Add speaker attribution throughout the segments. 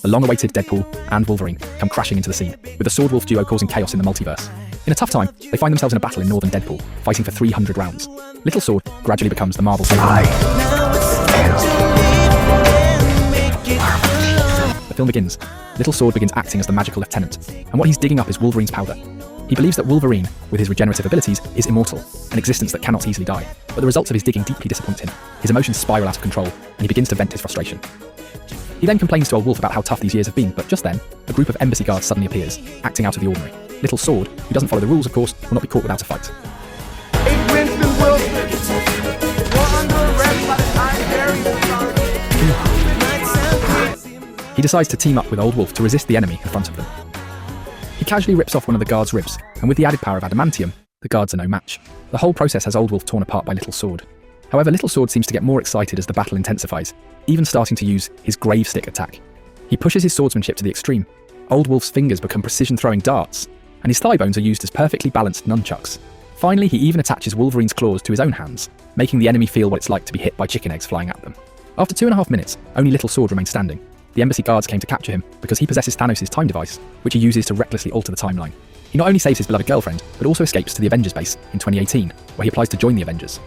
Speaker 1: the long-awaited Deadpool and Wolverine come crashing into the scene, with the Sword Wolf duo causing chaos in the multiverse. In a tough time, they find themselves in a battle in northern Deadpool, fighting for 300 rounds. Little Sword gradually becomes the Marvel savior. The film begins. Little Sword begins acting as the magical lieutenant, and what he's digging up is Wolverine's powder. He believes that Wolverine, with his regenerative abilities, is immortal, an existence that cannot easily die. But the results of his digging deeply disappoint him. His emotions spiral out of control, and he begins to vent his frustration. He then complains to Old Wolf about how tough these years have been, but just then, a group of embassy guards suddenly appears, acting out of the ordinary. Little Sword, who doesn't follow the rules of course, will not be caught without a fight. He decides to team up with Old Wolf to resist the enemy in front of them. He casually rips off one of the guards' ribs, and with the added power of adamantium, the guards are no match. The whole process has Old Wolf torn apart by Little Sword. However, Little Sword seems to get more excited as the battle intensifies, even starting to use his grave stick attack. He pushes his swordsmanship to the extreme. Old Wolf's fingers become precision-throwing darts, and his thigh bones are used as perfectly balanced nunchucks. Finally, he even attaches Wolverine's claws to his own hands, making the enemy feel what it's like to be hit by chicken eggs flying at them. After 2.5 minutes, only Little Sword remained standing. The embassy guards came to capture him because he possesses Thanos' time device, which he uses to recklessly alter the timeline. He not only saves his beloved girlfriend, but also escapes to the Avengers base in 2018, where he applies to join the Avengers.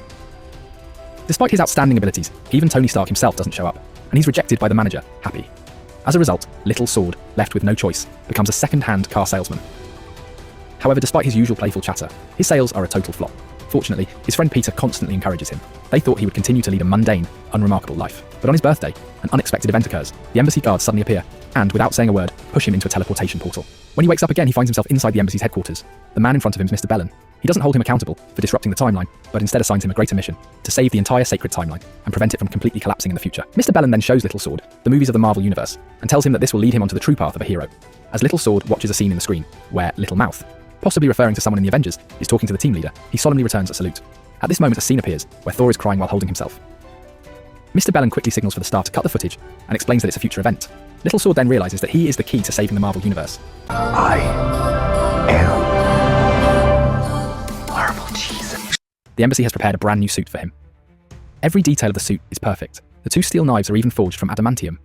Speaker 1: Despite his outstanding abilities, even Tony Stark himself doesn't show up, and he's rejected by the manager, Happy. As a result, Little Sword, left with no choice, becomes a second-hand car salesman. However, despite his usual playful chatter, his sales are a total flop. Fortunately, his friend Peter constantly encourages him. They thought he would continue to lead a mundane, unremarkable life. But on his birthday, an unexpected event occurs. The embassy guards suddenly appear, and without saying a word, push him into a teleportation portal. When he wakes up again, he finds himself inside the embassy's headquarters. The man in front of him is Mr. Bellin. He doesn't hold him accountable for disrupting the timeline, but instead assigns him a greater mission, to save the entire sacred timeline, and prevent it from completely collapsing in the future. Mr. Bellin then shows Little Sword the movies of the Marvel Universe, and tells him that this will lead him onto the true path of a hero. As Little Sword watches a scene in the screen, where Little Mouth, possibly referring to someone in the Avengers, is talking to the team leader, he solemnly returns a salute. At this moment, a scene appears, where Thor is crying while holding himself. Mr. Bellin quickly signals for the staff to cut the footage, and explains that it's a future event. Little Sword then realizes that he is the key to saving the Marvel Universe.
Speaker 2: I am Marvel Jesus.
Speaker 1: The embassy has prepared a brand new suit for him. Every detail of the suit is perfect. The 2 steel knives are even forged from adamantium.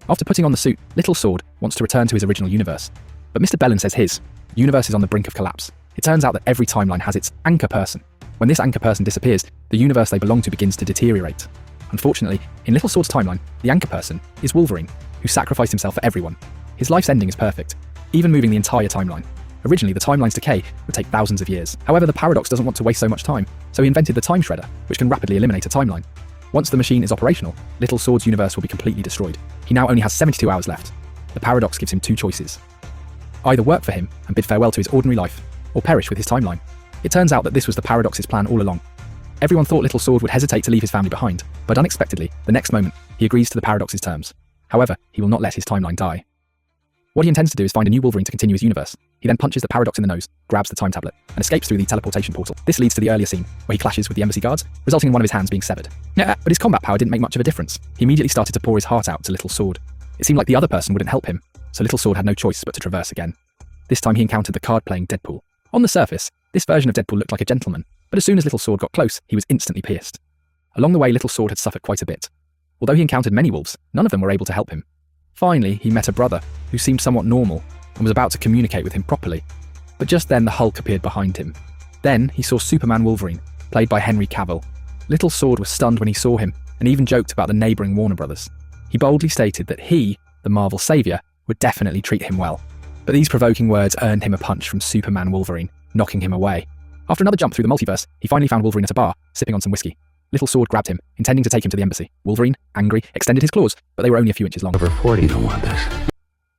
Speaker 1: After putting on the suit, Little Sword wants to return to his original universe. But Mr. Bellin says his universe is on the brink of collapse. It turns out that every timeline has its anchor person. When this anchor person disappears, the universe they belong to begins to deteriorate. Unfortunately, in Little Sword's timeline, the anchor person is Wolverine, who sacrificed himself for everyone. His life's ending is perfect, even moving the entire timeline. Originally, the timeline's decay would take thousands of years. However, the Paradox doesn't want to waste so much time, so he invented the Time Shredder, which can rapidly eliminate a timeline. Once the machine is operational, Little Sword's universe will be completely destroyed. He now only has 72 hours left. The Paradox gives him 2 choices. Either work for him and bid farewell to his ordinary life, or perish with his timeline. It turns out that this was the Paradox's plan all along. Everyone thought Little Sword would hesitate to leave his family behind, but unexpectedly, the next moment, he agrees to the Paradox's terms. However, he will not let his timeline die. What he intends to do is find a new Wolverine to continue his universe. He then punches the Paradox in the nose, grabs the time tablet, and escapes through the teleportation portal. This leads to the earlier scene, where he clashes with the embassy guards, resulting in one of his hands being severed. But his combat power didn't make much of a difference. He immediately started to pour his heart out to Little Sword. It seemed like the other person wouldn't help him, so Little Sword had no choice but to traverse again. This time he encountered the card-playing Deadpool. On the surface, this version of Deadpool looked like a gentleman, but as soon as Little Sword got close, he was instantly pierced. Along the way, Little Sword had suffered quite a bit. Although he encountered many wolves, none of them were able to help him. Finally, he met a brother, who seemed somewhat normal, and was about to communicate with him properly. But just then, the Hulk appeared behind him. Then, he saw Superman Wolverine, played by Henry Cavill. Little Sword was stunned when he saw him, and even joked about the neighbouring Warner Brothers. He boldly stated that he, the Marvel saviour, would definitely treat him well. But these provoking words earned him a punch from Superman Wolverine, knocking him away. After another jump through the multiverse, he finally found Wolverine at a bar, sipping on some whiskey. Little Sword grabbed him, intending to take him to the embassy. Wolverine, angry, extended his claws, but they were only a few inches long.
Speaker 2: Over 40 don't want this.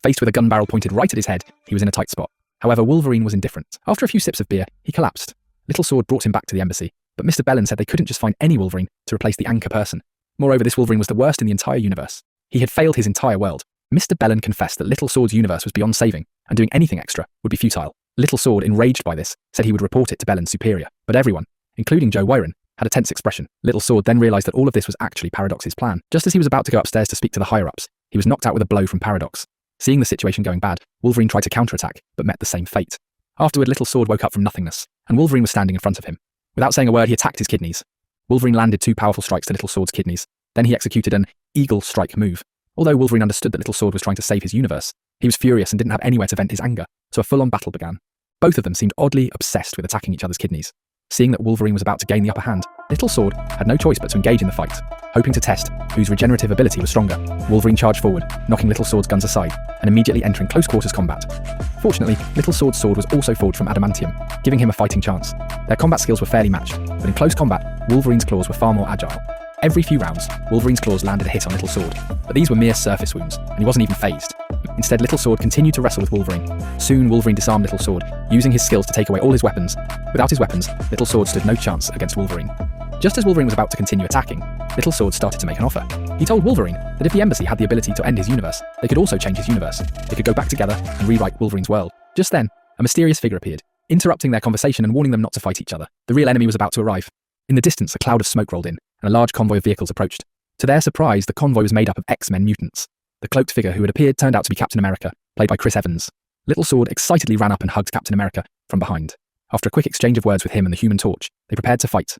Speaker 1: Faced with a gun barrel pointed right at his head, he was in a tight spot. However, Wolverine was indifferent. After a few sips of beer, he collapsed. Little Sword brought him back to the embassy, but Mr. Bellin said they couldn't just find any Wolverine to replace the anchor person. Moreover, this Wolverine was the worst in the entire universe. He had failed his entire world. Mr. Bellin confessed that Little Sword's universe was beyond saving, and doing anything extra would be futile. Little Sword, enraged by this, said he would report it to Bellin's superior, but everyone, including Joe Wyron, had a tense expression. Little Sword then realised that all of this was actually Paradox's plan. Just as he was about to go upstairs to speak to the higher-ups, he was knocked out with a blow from Paradox. Seeing the situation going bad, Wolverine tried to counterattack, but met the same fate. Afterward, Little Sword woke up from nothingness, and Wolverine was standing in front of him. Without saying a word, he attacked his kidneys. Wolverine landed 2 powerful strikes to Little Sword's kidneys. Then he executed an eagle strike move. Although Wolverine understood that Little Sword was trying to save his universe, he was furious and didn't have anywhere to vent his anger, so a full-on battle began. Both of them seemed oddly obsessed with attacking each other's kidneys. Seeing that Wolverine was about to gain the upper hand, Little Sword had no choice but to engage in the fight, hoping to test whose regenerative ability was stronger. Wolverine charged forward, knocking Little Sword's guns aside, and immediately entering close quarters combat. Fortunately, Little Sword's sword was also forged from adamantium, giving him a fighting chance. Their combat skills were fairly matched, but in close combat, Wolverine's claws were far more agile. Every few rounds, Wolverine's claws landed a hit on Little Sword, but these were mere surface wounds, and he wasn't even fazed. Instead, Little Sword continued to wrestle with Wolverine. Soon, Wolverine disarmed Little Sword, using his skills to take away all his weapons. Without his weapons, Little Sword stood no chance against Wolverine. Just as Wolverine was about to continue attacking, Little Sword started to make an offer. He told Wolverine that if the embassy had the ability to end his universe, they could also change his universe. They could go back together and rewrite Wolverine's world. Just then, a mysterious figure appeared, interrupting their conversation and warning them not to fight each other. The real enemy was about to arrive. In the distance, a cloud of smoke rolled in, and a large convoy of vehicles approached. To their surprise, the convoy was made up of X-Men mutants. The cloaked figure who had appeared turned out to be Captain America, played by Chris Evans. Little Sword excitedly ran up and hugged Captain America from behind. After a quick exchange of words with him and the Human Torch, they prepared to fight.